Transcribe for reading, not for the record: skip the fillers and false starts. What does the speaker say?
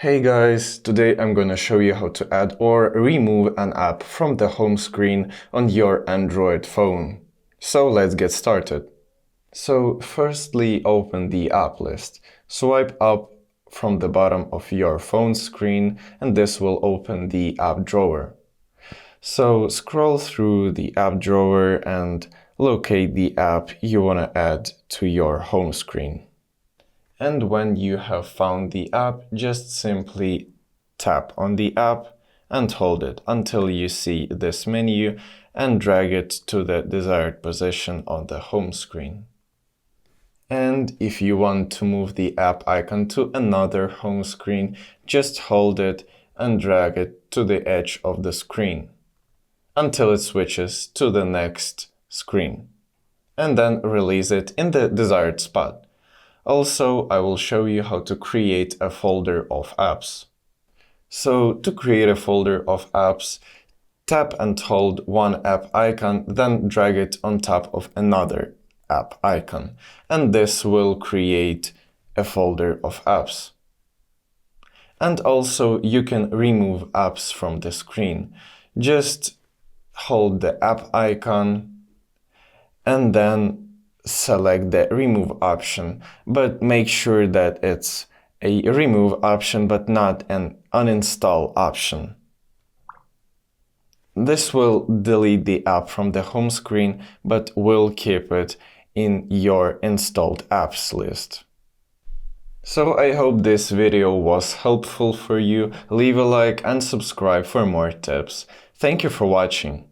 Hey guys, today I'm gonna show you how to add or remove an app from the home screen on your Android phone. So let's get started. So firstly, open the app list. Swipe up from the bottom of your phone screen and this will open the app drawer. So scroll through the app drawer and locate the app you wanna add to your home screen. And when you have found the app, just simply tap on the app and hold it until you see this menu and drag it to the desired position on the home screen. And if you want to move the app icon to another home screen, just hold it and drag it to the edge of the screen until it switches to the next screen. And then release it in the desired spot. Also, I will show you how to create a folder of apps. So to create a folder of apps, tap and hold one app icon, then drag it on top of another app icon. And this will create a folder of apps. And also you can remove apps from the screen. Just hold the app icon and then select the remove option, but make sure that it's a remove option but not an uninstall option. This will delete the app from the home screen but will keep it in your installed apps list. So I hope this video was helpful for you. Leave a like and subscribe for more tips. Thank you for watching.